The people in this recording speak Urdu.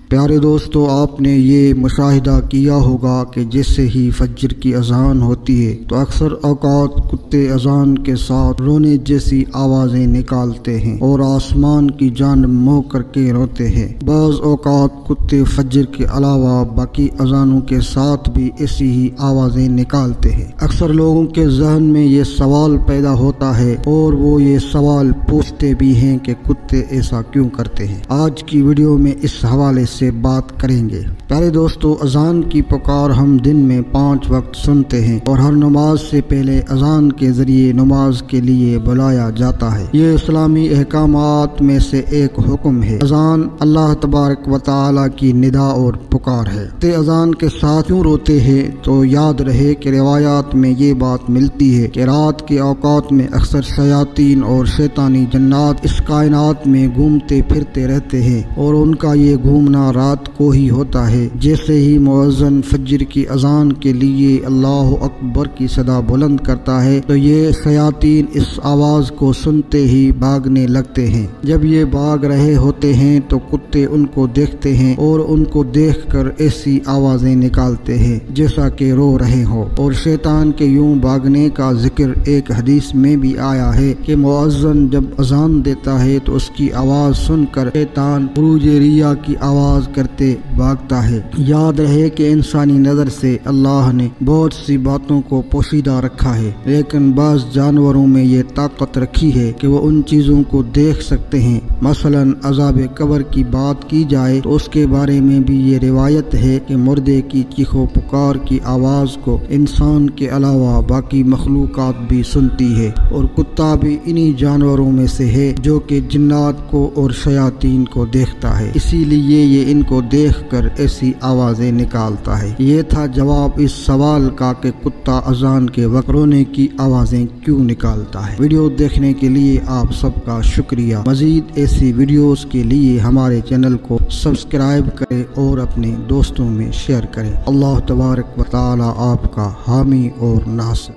پیارے دوستو، آپ نے یہ مشاہدہ کیا ہوگا کہ جس سے ہی فجر کی اذان ہوتی ہے تو اکثر اوقات کتے اذان کے ساتھ رونے جیسی آوازیں نکالتے ہیں اور آسمان کی جانب منہ کر کے روتے ہیں۔ بعض اوقات کتے فجر کے علاوہ باقی اذانوں کے ساتھ بھی ایسی ہی آوازیں نکالتے ہیں۔ اکثر لوگوں کے ذہن میں یہ سوال پیدا ہوتا ہے اور وہ یہ سوال پوچھتے بھی ہیں کہ کتے ایسا کیوں کرتے ہیں۔ آج کی ویڈیو میں اس حوالے سے بات کریں گے۔ پیارے دوستو، اذان کی پکار ہم دن میں 5 وقت سنتے ہیں اور ہر نماز سے پہلے اذان کے ذریعے نماز کے لیے بلایا جاتا ہے۔ یہ اسلامی احکامات میں سے ایک حکم ہے۔ اذان اللہ تبارک و تعالی کی ندا اور پکار ہے۔ اذان کے ساتھ کیوں روتے ہیں تو یاد رہے کہ روایات میں یہ بات ملتی ہے کہ رات کے اوقات میں اکثر شیاطین اور شیطانی جنات اس کائنات میں گھومتے پھرتے رہتے ہیں اور ان کا یہ گھومنا رات کو ہی ہوتا ہے۔ جیسے ہی مؤذن فجر کی اذان کے لیے اللہ اکبر کی صدا بلند کرتا ہے تو یہ شیاطین اس آواز کو سنتے ہی بھاگنے لگتے ہیں۔ جب یہ بھاگ رہے ہوتے ہیں تو کتے ان کو دیکھتے ہیں اور ان کو دیکھ کر ایسی آوازیں نکالتے ہیں جیسا کہ رو رہے ہو، اور شیطان کے یوں بھاگنے کا ذکر ایک حدیث میں بھی آیا ہے کہ مؤذن جب اذان دیتا ہے تو اس کی آواز سن کر شیطان خروج ریا کی آواز کرتے بھاگتا ہے۔ یاد رہے کہ انسانی نظر سے اللہ نے بہت سی باتوں کو پوشیدہ رکھا ہے، لیکن بعض جانوروں میں یہ طاقت رکھی ہے کہ وہ ان چیزوں کو دیکھ سکتے ہیں۔ مثلا عذاب قبر کی بات کی جائے تو اس کے بارے میں بھی یہ روایت ہے کہ مردے کی چیخ و پکار کی آواز کو انسان کے علاوہ باقی مخلوقات بھی سنتی ہے، اور کتا بھی انہی جانوروں میں سے ہے جو کہ جنات کو اور شیاطین کو دیکھتا ہے، اسی لیے یہ ان کو دیکھ کر ایسی آوازیں نکالتا ہے۔ یہ تھا جواب اس سوال کا کہ کتا اذان کے وقت رونے کی آوازیں کیوں نکالتا ہے۔ ویڈیو دیکھنے کے لیے آپ سب کا شکریہ۔ مزید ایسی ویڈیوز کے لیے ہمارے چینل کو سبسکرائب کریں اور اپنے دوستوں میں شیئر کریں۔ اللہ تبارک و تعالی آپ کا حامی اور ناصر۔